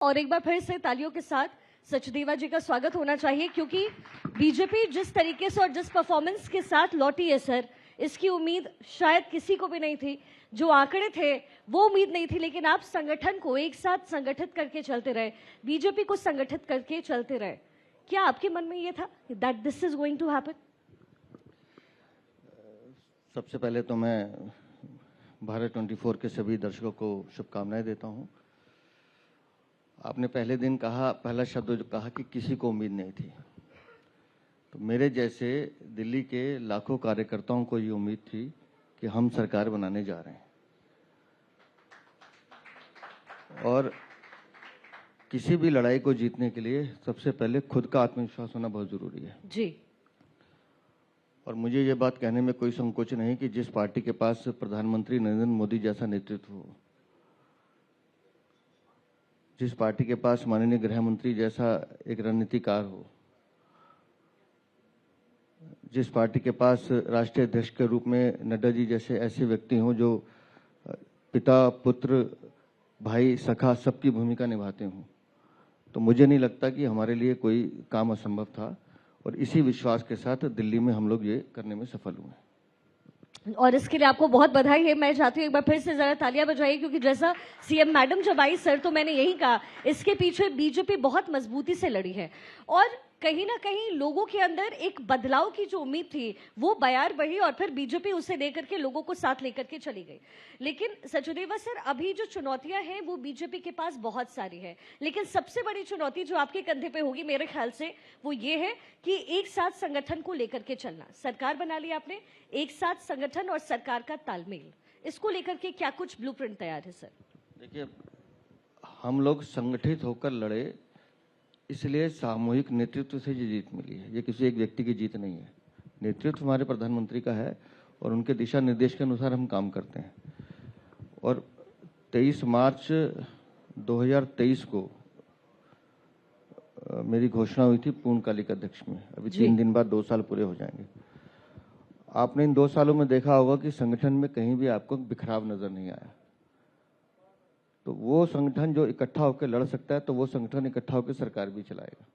और एक बार फिर से तालियों के साथ सचदेवा जी का स्वागत होना चाहिए, क्योंकि बीजेपी जिस तरीके से और जिस परफॉर्मेंस के साथ लौटी है सर, इसकी उम्मीद शायद किसी को भी नहीं थी। जो आंकड़े थे वो उम्मीद नहीं थी, लेकिन आप संगठन को एक साथ संगठित करके चलते रहे, बीजेपी को संगठित करके चलते रहे। क्या आपके मन में ये था that this is going to happen? सबसे पहले तो मैं भारत 24 के सभी दर्शकों को शुभकामनाएं देता हूं। आपने पहले दिन कहा, पहला शब्द जो कहा कि किसी को उम्मीद नहीं थी, तो मेरे जैसे दिल्ली के लाखों कार्यकर्ताओं को ये उम्मीद थी कि हम सरकार बनाने जा रहे हैं। और किसी भी लड़ाई को जीतने के लिए सबसे पहले खुद का आत्मविश्वास होना बहुत जरूरी है जी। और मुझे ये बात कहने में कोई संकोच नहीं कि जिस पार्टी के पास प्रधानमंत्री नरेंद्र मोदी जैसा नेतृत्व हो, जिस पार्टी के पास माननीय गृह मंत्री जैसा एक रणनीतिकार हो, जिस पार्टी के पास राष्ट्रीय अध्यक्ष के रूप में नड्डा जी जैसे ऐसे व्यक्ति हों जो पिता, पुत्र, भाई, सखा सबकी भूमिका निभाते हों, तो मुझे नहीं लगता कि हमारे लिए कोई काम असंभव था। और इसी विश्वास के साथ दिल्ली में हम लोग ये करने में सफल हुए और इसके लिए आपको बहुत बधाई है। मैं चाहती हूँ एक बार फिर से जरा तालियां बजाइए, क्योंकि जैसा सीएम मैडम जब आई सर, तो मैंने यही कहा, इसके पीछे बीजेपी बहुत मजबूती से लड़ी है और कहीं ना कहीं लोगों के अंदर एक बदलाव की जो उम्मीद थी वो बयार बढ़ी और फिर बीजेपी उसे लेकर के लोगों को साथ लेकर के चली गई। लेकिन सचदेवा सर, अभी जो चुनौतियां हैं वो बीजेपी के पास बहुत सारी है, लेकिन सबसे बड़ी चुनौती जो आपके कंधे पे होगी मेरे ख्याल से वो ये है कि एक साथ संगठन को लेकर के चलना। सरकार बना ली आपने, एक साथ संगठन और सरकार का तालमेल, इसको लेकर के क्या कुछ ब्लूप्रिंट तैयार है सर? देखिए, हम लोग संगठित होकर लड़े, इसलिए सामूहिक नेतृत्व से ये जीत मिली है। ये किसी एक व्यक्ति की जीत नहीं है। नेतृत्व हमारे प्रधानमंत्री का है और उनके दिशा निर्देश के अनुसार हम काम करते हैं। और 23 मार्च 2023 को मेरी घोषणा हुई थी पूर्णकालिक अध्यक्ष में। अभी 3 दिन बाद 2 साल पूरे हो जाएंगे। आपने इन 2 सालों में देखा होगा कि संगठन में कहीं भी आपको बिखराव नजर नहीं आया। तो वो संगठन जो इकट्ठा होकर लड़ सकता है, तो वो संगठन इकट्ठा होकर सरकार भी चलाएगा।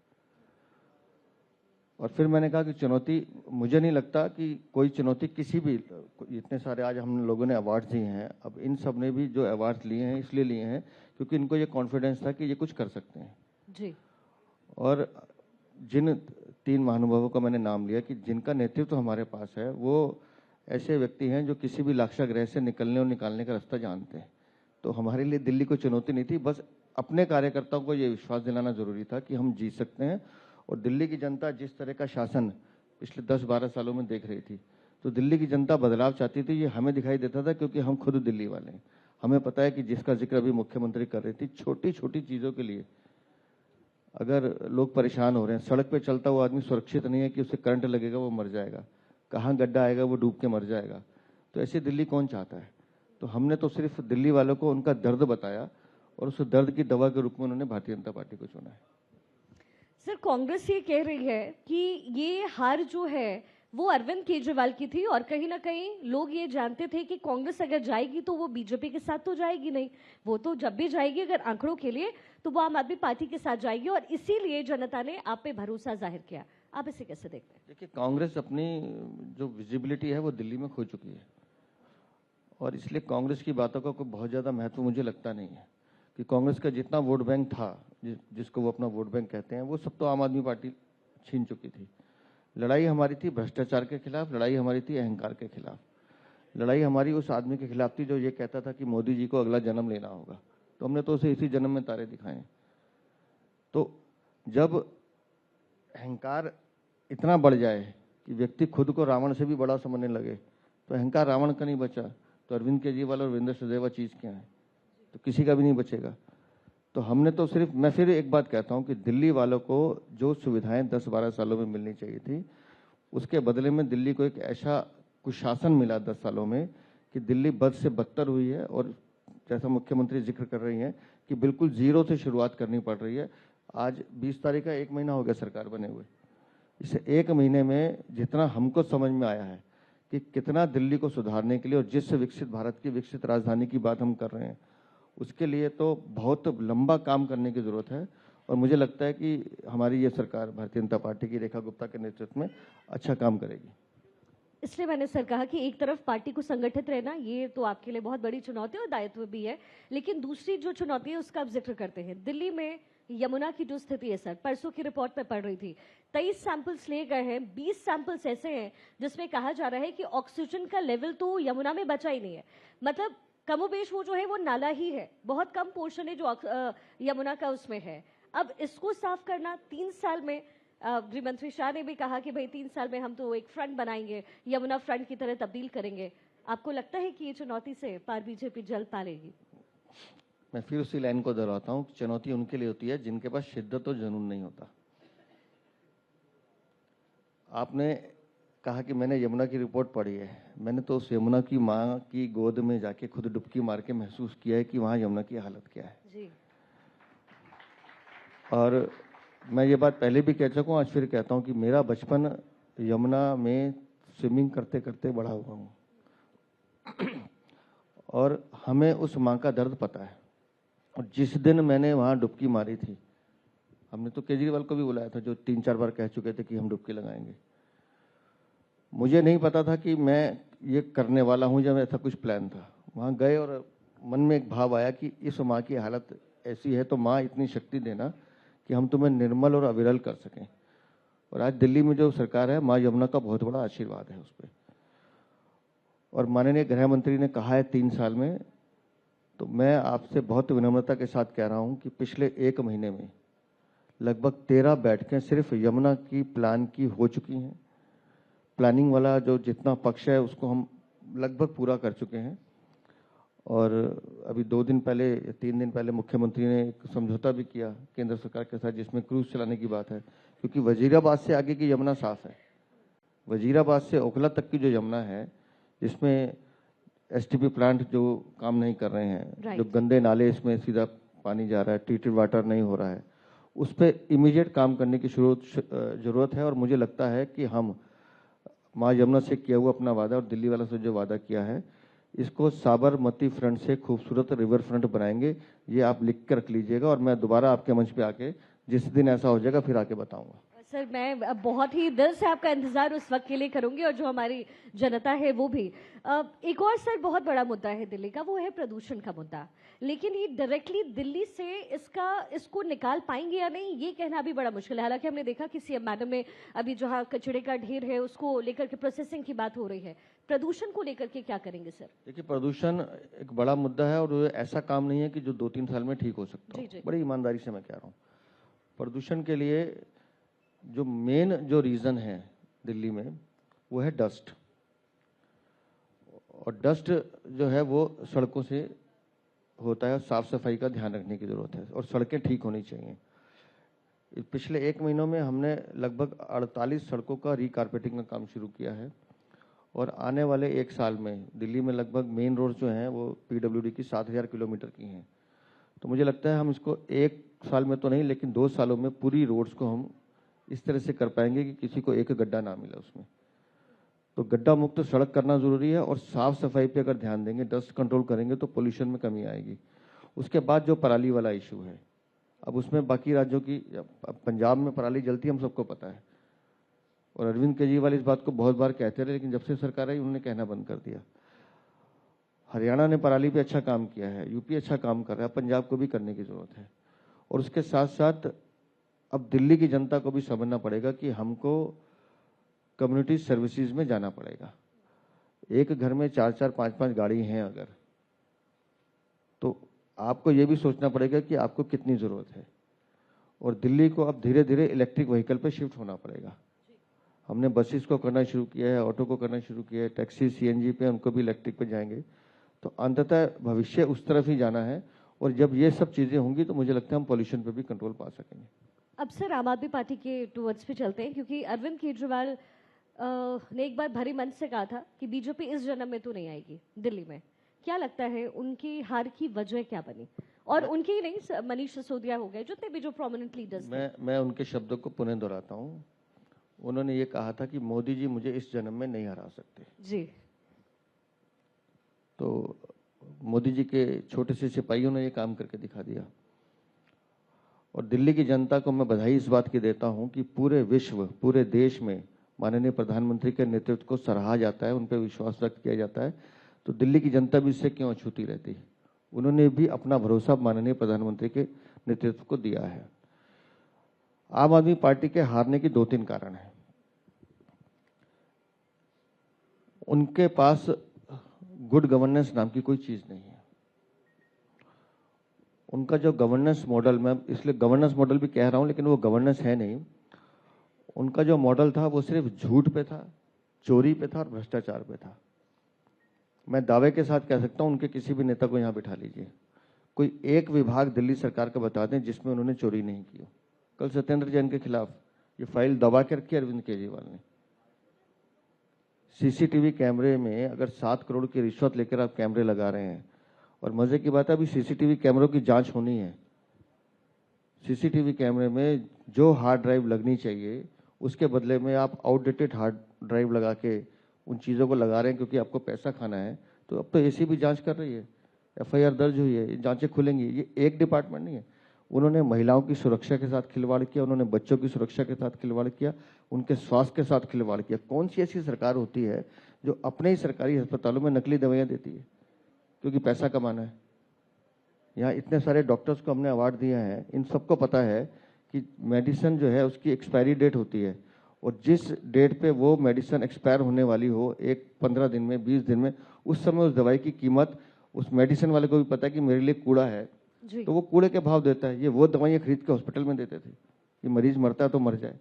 और फिर मैंने कहा कि चुनौती, मुझे नहीं लगता कि कोई चुनौती किसी भी, इतने सारे आज हम लोगों ने अवार्ड दिए हैं, अब इन सब ने भी जो अवार्ड लिए हैं इसलिए लिए हैं क्योंकि इनको ये कॉन्फिडेंस था कि ये कुछ कर सकते हैं जी। और जिन 3 महानुभावों का मैंने नाम लिया कि जिनका नेतृत्व हमारे पास है, वो ऐसे व्यक्ति हैं जो किसी भी लाक्षागृह से निकलने और निकालने का रास्ता जानते हैं। तो हमारे लिए दिल्ली कोई चुनौती नहीं थी, बस अपने कार्यकर्ताओं को ये विश्वास दिलाना जरूरी था कि हम जीत सकते हैं। और दिल्ली की जनता जिस तरह का शासन पिछले 10-12 सालों में देख रही थी, तो दिल्ली की जनता बदलाव चाहती थी। ये हमें दिखाई देता था क्योंकि हम खुद दिल्ली वाले हैं। हमें पता है कि जिसका जिक्र अभी मुख्यमंत्री कर रही थी, छोटी छोटी चीज़ों के लिए अगर लोग परेशान हो रहे हैं, सड़क पर चलता हुआ आदमी सुरक्षित नहीं है कि उसे करंट लगेगा वो मर जाएगा, कहाँ गड्ढा आएगा वो डूब के मर जाएगा, तो ऐसी दिल्ली कौन चाहता है? तो हमने तो सिर्फ दिल्ली वालों को उनका दर्द बताया और उस दर्द की दवा के रूप में उन्होंने भारतीय जनता पार्टी को चुना है। सर, कांग्रेस ये कह रही है कि ये हार जो है वो अरविंद केजरीवाल की थी और कहीं ना कहीं लोग ये जानते थे कि कांग्रेस अगर जाएगी तो वो बीजेपी के साथ तो जाएगी नहीं, वो तो जब भी जाएगी अगर आंकड़ों के लिए तो वो आम आदमी पार्टी के साथ जाएगी और इसीलिए जनता ने आप पे भरोसा जाहिर किया। आप इसे कैसे देखते हैं? देखिए, कांग्रेस अपनी जो विजिबिलिटी है वो दिल्ली में खो चुकी है और इसलिए कांग्रेस की बातों का कोई बहुत ज़्यादा महत्व मुझे लगता नहीं है कि कांग्रेस का जितना वोट बैंक था, जिसको वो अपना वोट बैंक कहते हैं, वो सब तो आम आदमी पार्टी छीन चुकी थी। लड़ाई हमारी थी भ्रष्टाचार के खिलाफ, लड़ाई हमारी थी अहंकार के खिलाफ, लड़ाई हमारी उस आदमी के खिलाफ थी जो ये कहता था कि मोदी जी को अगला जन्म लेना होगा। तो हमने तो उसे इसी जन्म में तारे दिखाए। तो जब अहंकार इतना बढ़ जाए कि व्यक्ति खुद को रावण से भी बड़ा समझने लगे, तो अहंकार रावण का नहीं बचा, तो अरविंद केजरीवाल और वीरेंद्र सचदेवा चीज़ क्या है? तो किसी का भी नहीं बचेगा। तो हमने तो सिर्फ, मैं फिर एक बात कहता हूं कि दिल्ली वालों को जो सुविधाएं 10-12 सालों में मिलनी चाहिए थी, उसके बदले में दिल्ली को एक ऐसा कुशासन मिला 10 सालों में कि दिल्ली बद से बदतर हुई है। और जैसा मुख्यमंत्री जिक्र कर रही हैं कि बिल्कुल जीरो से शुरुआत करनी पड़ रही है। आज 20 तारीख का 1 महीना हो गया सरकार बने हुए। इस 1 महीने में जितना हमको समझ में आया है कि कितना दिल्ली को सुधारने के लिए, और जिस विकसित भारत की विकसित राजधानी की बात हम कर रहे हैं, उसके लिए तो बहुत लंबा काम करने की ज़रूरत है और मुझे लगता है कि हमारी ये सरकार भारतीय जनता पार्टी की रेखा गुप्ता के नेतृत्व में अच्छा काम करेगी। इसलिए मैंने सर कहा कि एक तरफ पार्टी को संगठित रहना ये तो आपके लिए बहुत बड़ी चुनौती और दायित्व भी है, लेकिन दूसरी जो चुनौती है उसका आप जिक्र करते हैं। दिल्ली में यमुना की जो स्थिति है सर, परसों की रिपोर्ट में पढ़ रही थी, 23 सैंपल्स लिए गए हैं, 20 सैंपल्स ऐसे हैं जिसमें कहा जा रहा है कि ऑक्सीजन का लेवल तो यमुना में बचा ही नहीं है। मतलब कमोबेश वो जो है वो नाला ही है, बहुत कम पोर्शन है जो यमुना का उसमें है। अब इसको साफ करना 3 साल में, गृह मंत्री शाह ने भी कहा कि भाई 3 साल में हम तो एक फ्रंट बनाएंगे, यमुना फ्रंट की तरह तब्दील करेंगे। आपको लगता है कि ये चुनौती से पार बीजेपी जल्द पालेगी? मैं फिर उसी लाइन को दोहराता हूँ, चुनौती उनके लिए होती है जिनके पास शिद्दत और जुनून नहीं होता। आपने कहा कि मैंने यमुना की रिपोर्ट पढ़ी है, मैंने तो उस यमुना की माँ की गोद में जाके खुद डुबकी मार के महसूस किया है कि वहाँ यमुना की हालत क्या है जी। और मैं ये बात पहले भी कह चुका हूँ, आज फिर कहता हूँ कि मेरा बचपन यमुना में स्विमिंग करते करते बड़ा हुआ हूँ और हमें उस माँ का दर्द पता है। और जिस दिन मैंने वहाँ डुबकी मारी थी, हमने तो केजरीवाल को भी बुलाया था जो 3-4 बार कह चुके थे कि हम डुबकी लगाएंगे। मुझे नहीं पता था कि मैं ये करने वाला हूँ जब ऐसा कुछ प्लान था। वहाँ गए और मन में एक भाव आया कि इस माँ की हालत ऐसी है तो माँ इतनी शक्ति देना कि हम तुम्हें निर्मल और अविरल कर सकें। और आज दिल्ली में जो सरकार है, माँ यमुना का बहुत बड़ा आशीर्वाद है उस पर। और माननीय गृह मंत्री ने कहा है 3 साल में, तो मैं आपसे बहुत विनम्रता के साथ कह रहा हूँ कि पिछले 1 महीने में लगभग 13 बैठकें सिर्फ यमुना की प्लान की हो चुकी हैं। प्लानिंग वाला जो जितना पक्ष है उसको हम लगभग पूरा कर चुके हैं और अभी 2 दिन पहले या 3 दिन पहले मुख्यमंत्री ने एक समझौता भी किया केंद्र सरकार के साथ जिसमें क्रूज चलाने की बात है, क्योंकि वजीराबाद से आगे की यमुना साफ है। वजीराबाद से ओखला तक की जो यमुना है जिसमें एसटीपी प्लांट जो काम नहीं कर रहे हैं, जो गंदे नाले इसमें सीधा पानी जा रहा है, ट्रीटेड वाटर नहीं हो रहा है, उस पर इमीडिएट काम करने की जरूरत है। और मुझे लगता है कि हम माँ यमुना से किया हुआ अपना वादा और दिल्ली वाला से जो वादा किया है, इसको साबरमती फ्रंट से खूबसूरत रिवर फ्रंट बनाएंगे। ये आप लिख कर रख लीजिएगा और मैं दोबारा आपके मंच पे आके जिस दिन ऐसा हो जाएगा फिर आके बताऊंगा। सर मैं बहुत ही दिल से आपका इंतजार उस वक्त के लिए करूंगी और जो हमारी जनता है वो भी। एक और सर बहुत बड़ा मुद्दा है दिल्ली का, वो है प्रदूषण का मुद्दा। लेकिन ये डायरेक्टली दिल्ली से इसको निकाल पाएंगे या नहीं, ये कहना भी बड़ा मुश्किल है। हालांकि हमने देखा कि सीएम मैडम में अभी जहां कचरे का ढेर है उसको लेकर के प्रोसेसिंग की बात हो रही है। प्रदूषण को लेकर के क्या करेंगे सर? देखिए, प्रदूषण एक बड़ा मुद्दा है और ऐसा काम नहीं है कि जो 2-3 साल में ठीक हो सकता है। बड़ी ईमानदारी से मैं कह रहा हूँ, प्रदूषण के लिए जो मेन जो रीजन है दिल्ली में वो है डस्ट। और डस्ट जो है वो सड़कों से होता है, साफ सफाई का ध्यान रखने की जरूरत है और सड़कें ठीक होनी चाहिए। पिछले 1 महीनों में हमने लगभग 48 सड़कों का रीकारपेटिंग का काम शुरू किया है और आने वाले 1 साल में दिल्ली में लगभग मेन रोड जो हैं वो पीडब्ल्यूडी की 7000 किलोमीटर की हैं। तो मुझे लगता है हम इसको 1 साल में तो नहीं लेकिन 2 सालों में पूरी रोड्स को हम इस तरह से कर पाएंगे कि किसी को एक गड्ढा ना मिले उसमें। तो गड्ढा मुक्त सड़क करना जरूरी है और साफ सफाई पे अगर ध्यान देंगे, डस्ट कंट्रोल करेंगे तो पोल्यूशन में कमी आएगी। उसके बाद जो पराली वाला इशू है, अब उसमें बाकी राज्यों की, पंजाब में पराली जलती है हम सबको पता है और अरविंद केजरीवाल इस बात को बहुत बार कहते रहे, लेकिन जब से सरकार आई उन्होंने कहना बंद कर दिया। हरियाणा ने पराली पे अच्छा काम किया है, यूपी अच्छा काम कर रहा है, पंजाब को भी करने की जरूरत है। और उसके साथ साथ अब दिल्ली की जनता को भी समझना पड़ेगा कि हमको कम्युनिटी सर्विसेज में जाना पड़ेगा। एक घर में 4-4, 5-5 गाड़ी हैं अगर, तो आपको ये भी सोचना पड़ेगा कि आपको कितनी जरूरत है। और दिल्ली को अब धीरे धीरे इलेक्ट्रिक व्हीकल पे शिफ्ट होना पड़ेगा। हमने बसेस को करना शुरू किया है, ऑटो को करना शुरू किया है, टैक्सी सीएनजी पे उनको भी इलेक्ट्रिक पे जाएंगे। तो अंततः भविष्य उस तरफ ही जाना है और जब ये सब चीजें होंगी तो मुझे लगता है हम पॉल्यूशन पे भी कंट्रोल पा सकेंगे। अब सर आम आदमी पार्टी के टूवर्ड्स पे चलते हैं, क्योंकि अरविंद केजरीवाल ने एक बार भरी मंच से कहा था कि बीजेपी इस जन्म में तो नहीं आएगी दिल्ली में। क्या लगता है उनकी हार की वजह क्या बनी? और उनकी ही नहीं, मनीष सिसोदिया हो गए, जितने भी जो प्रोमिनेंट लीडर्स थे। मैं उनके शब्दों को पुनः दोहराता हूँ। उन्होंने ये कहा था कि मोदी जी मुझे इस जन्म में नहीं हरा सकते। जी। तो मोदी जी के छोटे से सिपाहियों ने ये काम करके दिखा दिया। और दिल्ली की जनता को मैं बधाई इस बात की देता हूं कि पूरे विश्व, पूरे देश में माननीय प्रधानमंत्री के नेतृत्व को सराहा जाता है, उन पर विश्वास व्यक्त किया जाता है। तो दिल्ली की जनता भी इससे क्यों अछूती रहती? उन्होंने भी अपना भरोसा माननीय प्रधानमंत्री के नेतृत्व को दिया है। आम आदमी पार्टी के हारने की 2-3 कारण हैं। उनके पास गुड गवर्नेंस नाम की कोई चीज नहीं है। उनका जो गवर्नेंस मॉडल, मैं इसलिए गवर्नेंस मॉडल भी कह रहा हूं, लेकिन वो गवर्नेंस है नहीं। उनका जो मॉडल था वो सिर्फ झूठ पे था, चोरी पे था और भ्रष्टाचार पे था। मैं दावे के साथ कह सकता हूं, उनके किसी भी नेता को यहां बिठा लीजिए, कोई एक विभाग दिल्ली सरकार का बता दें जिसमें उन्होंने चोरी नहीं की। कल सत्येंद्र जैन के खिलाफ ये फाइल दबा के रखी अरविंद केजरीवाल ने। सीसीटीवी कैमरे में अगर 7 करोड़ की रिश्वत लेकर आप कैमरे लगा रहे हैं, और मजे की बात है अभी सीसीटीवी कैमरों की जांच होनी है। सीसीटीवी कैमरे में जो हार्ड ड्राइव लगनी चाहिए उसके बदले में आप आउटडेटेड हार्ड ड्राइव लगा के उन चीज़ों को लगा रहे हैं क्योंकि आपको पैसा खाना है। तो अब तो एसीबी जांच कर रही है, एफआईआर दर्ज हुई है, ये जांचें खुलेंगी। ये एक डिपार्टमेंट नहीं है। उन्होंने महिलाओं की सुरक्षा के साथ खिलवाड़ किया, उन्होंने बच्चों की सुरक्षा के साथ खिलवाड़ किया, उनके स्वास्थ्य के साथ खिलवाड़ किया। कौन सी ऐसी सरकार होती है जो अपने ही सरकारी अस्पतालों में नकली दवाइयाँ देती है क्योंकि पैसा कमाना है? यहाँ इतने सारे डॉक्टर्स को हमने अवार्ड दिया है, इन सबको पता है कि मेडिसिन जो है उसकी एक्सपायरी डेट होती है, और जिस डेट पे वो मेडिसिन एक्सपायर होने वाली हो, 15 दिन में, 20 दिन में, उस समय उस दवाई की कीमत उस मेडिसिन वाले को भी पता है कि मेरे लिए कूड़ा है, तो वो कूड़े के भाव देता है। ये वो दवाइयाँ खरीद के हॉस्पिटल में देते थे कि मरीज मरता है तो मर जाए।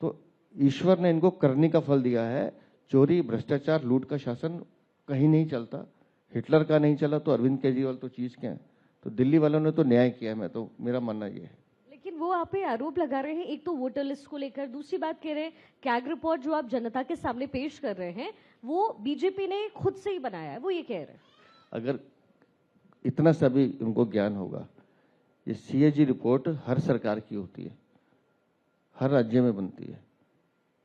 तो ईश्वर ने इनको करनी का फल दिया है। चोरी, भ्रष्टाचार, लूट का शासन कहीं नहीं चलता। हिटलर का नहीं चला तो अरविंद केजरीवाल तो चीज क्या है? तो दिल्ली वालों ने तो न्याय किया है, मैं तो, मेरा मानना ये है। लेकिन वो आप पे आरोप लगा रहे हैं, एक तो वोटर लिस्ट को लेकर, दूसरी बात कह रहे हैं कैग रिपोर्ट जो आप जनता के सामने पेश कर रहे हैं वो बीजेपी ने खुद से ही बनाया है, वो ये कह रहे हैं। अगर इतना सभी उनको ज्ञान होगा, ये सीएजी रिपोर्ट हर सरकार की होती है, हर राज्य में बनती है,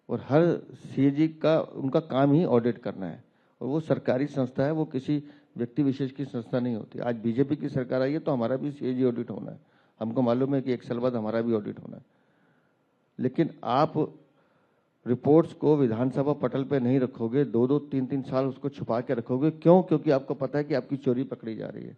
और हर सीएजी का उनका काम ही ऑडिट करना है, और वो सरकारी संस्था है, वो किसी व्यक्ति विशेष की संस्था नहीं होती। आज बीजेपी की सरकार आई है तो हमारा भी सीएजी ऑडिट होना है। हमको मालूम है कि 1 साल बाद हमारा भी ऑडिट होना है। लेकिन आप रिपोर्ट्स को विधानसभा पटल पे नहीं रखोगे, 2-2, 3-3 साल उसको छुपा के रखोगे। क्यों? क्योंकि आपको पता है कि आपकी चोरी पकड़ी जा रही है।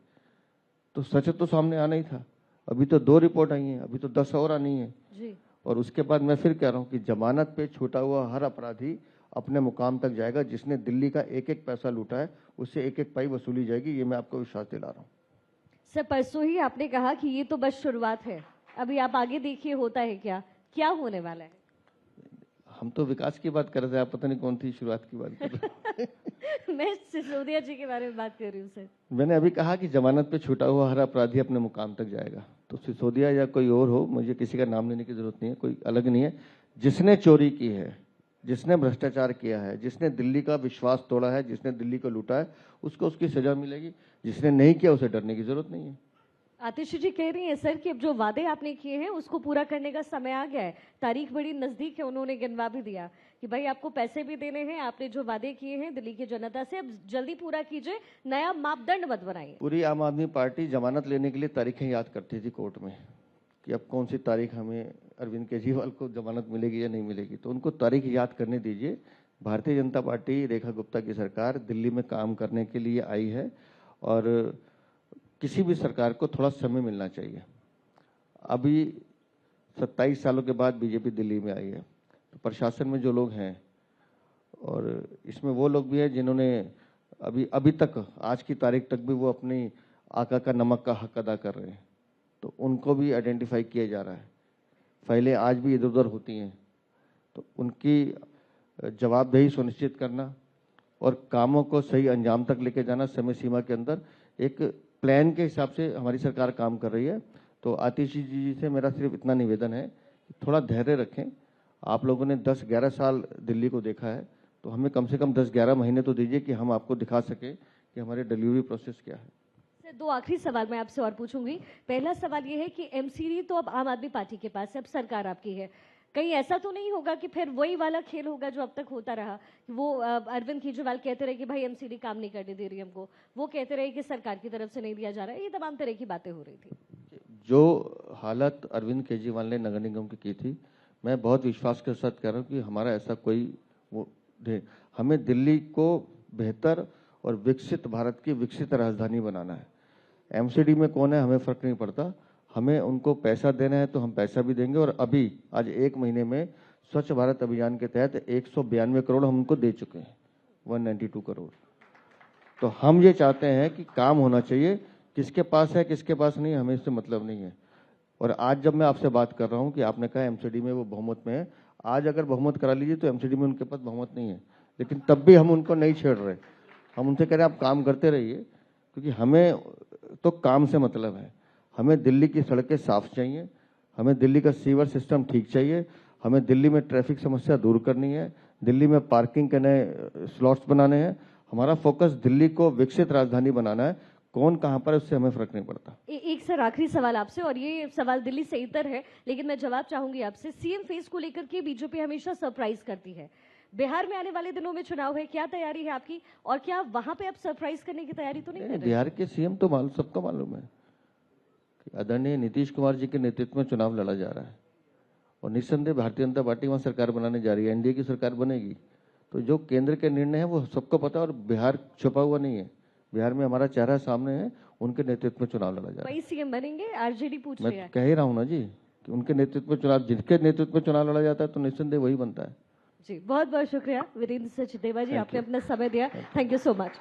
तो सच तो सामने आना ही था। अभी तो 2 रिपोर्ट आई हैं, अभी तो 10 और आनी है जी। और उसके बाद मैं फिर कह रहा हूँ कि जमानत पे छूटा हुआ हर अपराधी अपने मुकाम तक जाएगा। जिसने दिल्ली का एक एक पैसा लूटा है उससे एक एक पाई वसूली जाएगी, ये मैं आपको विश्वास दिला रहा हूँ। सर, परसों ही आपने कहा कि ये तो बस शुरुआत है, अभी आप आगे देखिए होता है क्या होने वाला है। हम तो विकास की बात कर रहे थे, आप पता नहीं कौन थी शुरुआत की बात कर रहे हैं। मैं सिसोदिया जी के बारे में बात कर रही हूँ सर। मैंने अभी कहा कि जमानत पे छूटा हुआ हर अपराधी अपने मुकाम तक जाएगा। तो सिसोदिया या कोई और हो, मुझे किसी का नाम लेने की जरूरत नहीं है, कोई अलग नहीं है। जिसने चोरी की है, जिसने भ्रष्टाचार किया है, जिसने दिल्ली का विश्वास तोड़ा है, जिसने दिल्ली को लूटा है, उसको उसकी सजा मिलेगी। जिसने नहीं किया उसे डरने की जरूरत नहीं है। आतिशी जी कह रही हैं सर कि अब जो वादे आपने किए हैं उसको पूरा करने का समय आ गया है, तारीख बड़ी नजदीक है। उन्होंने गिनवा भी दिया कि भाई आपको पैसे भी देने हैं, आपने जो वादे किए हैं दिल्ली की जनता से अब जल्दी पूरा कीजिए, नया मापदंड मत बनाइए। पूरी आम आदमी पार्टी जमानत लेने के लिए तारीखें याद करती थी कोर्ट में कि अब कौन सी तारीख हमें अरविंद केजरीवाल को जमानत मिलेगी या नहीं मिलेगी। तो उनको तारीख याद करने दीजिए। भारतीय जनता पार्टी, रेखा गुप्ता की सरकार दिल्ली में काम करने के लिए आई है और किसी भी सरकार को थोड़ा समय मिलना चाहिए। अभी 27 सालों के बाद बीजेपी दिल्ली में आई है, तो प्रशासन में जो लोग हैं और इसमें वो लोग भी हैं जिन्होंने अभी तक, आज की तारीख तक भी वो अपनी आका का नमक का हक अदा कर रहे हैं, तो उनको भी आइडेंटिफाई किया जा रहा है। फाइलें आज भी इधर उधर होती हैं, तो उनकी जवाबदेही सुनिश्चित करना और कामों को सही अंजाम तक लेके जाना समय सीमा के अंदर, एक प्लान के हिसाब से हमारी सरकार काम कर रही है। तो आतिशी जी से मेरा सिर्फ इतना निवेदन है कि थोड़ा धैर्य रखें। आप लोगों ने 10-11 साल दिल्ली को देखा है, तो हमें कम से कम 10-11 महीने तो दीजिए कि हम आपको दिखा सकें कि हमारे डिलीवरी प्रोसेस क्या है। सर, 2 आखिरी सवाल मैं आपसे और पूछूंगी। पहला सवाल ये है कि एमसीडी तो अब आम आदमी पार्टी के पास है, अब सरकार आपकी है, कहीं ऐसा तो नहीं होगा कि फिर वही वाला खेल होगा जो अब तक होता रहा? वो अरविंद केजरीवाल कहते रहे कि भाई एमसीडी काम नहीं करने दे रही हमको, वो कहते रहे कि सरकार की तरफ से नहीं दिया जा रहा है, ये तमाम तरह की बातें हो रही थी। जो हालत अरविंद केजरीवाल ने नगर निगम की थी, मैं बहुत विश्वास के साथ कह रहा हूँ कि हमारा ऐसा कोई वो हमें दिल्ली को बेहतर और विकसित भारत की विकसित राजधानी बनाना है। एमसीडी में कौन है हमें फर्क नहीं पड़ता, हमें उनको पैसा देना है तो हम पैसा भी देंगे। और अभी आज 1 महीने में स्वच्छ भारत अभियान के तहत 192 करोड़ हम उनको दे चुके हैं, 192 करोड़। तो हम ये चाहते हैं कि काम होना चाहिए, किसके पास है किसके पास नहीं हमें इससे मतलब नहीं है। और आज जब मैं आपसे बात कर रहा हूं कि आपने कहा एमसीडी में वो बहुमत में है, आज अगर बहुमत करा लीजिए तो एमसीडी में उनके पास बहुमत नहीं है, लेकिन तब भी हम उनको नहीं छेड़ रहे। हम उनसे कह रहे हैं आप काम करते रहिए, क्योंकि हमें तो काम से मतलब है। हमें दिल्ली की सड़कें साफ चाहिए, हमें दिल्ली का सीवर सिस्टम ठीक चाहिए, हमें दिल्ली में ट्रैफिक समस्या दूर करनी है, दिल्ली में पार्किंग के नए स्लॉट्स बनाने हैं। हमारा फोकस दिल्ली को विकसित राजधानी बनाना है, कौन कहां पर है उससे हमें फर्क नहीं पड़ता। एक सर आखिरी सवाल आपसे, और ये सवाल दिल्ली से इतर है, लेकिन मैं जवाब चाहूंगी आपसे। सीएम फेस को लेकर के बीजेपी हमेशा सरप्राइज करती है। बिहार में आने वाले दिनों में चुनाव है, क्या तैयारी है आपकी, और क्या वहां पे आप सरप्राइज करने की तैयारी तो नहीं कर रहे? बिहार के सीएम तो सबको मालूम है कि आदरणीय नीतीश कुमार जी के नेतृत्व में चुनाव लड़ा जा रहा है, और निस्संदेह भारतीय जनता पार्टी वहां सरकार बनाने जा रही है, एनडीए की सरकार बनेगी। तो जो केंद्र के निर्णय है वो सबको पता है, और बिहार छुपा हुआ नहीं है। बिहार में हमारा चेहरा सामने है, उनके नेतृत्व में चुनाव लड़ा जा रहा है। वही सीएम बनेंगे? आरजेडी पूछ रही है। मैं कह ही रहा हूँ ना जी कि उनके नेतृत्व में चुनाव, जिनके नेतृत्व में चुनाव लड़ा जाता है तो निस्संदेह वही बनता है। जी, बहुत बहुत शुक्रिया वीरेंद्र सचदेवा जी, आपने अपना समय दिया। Thank you so much.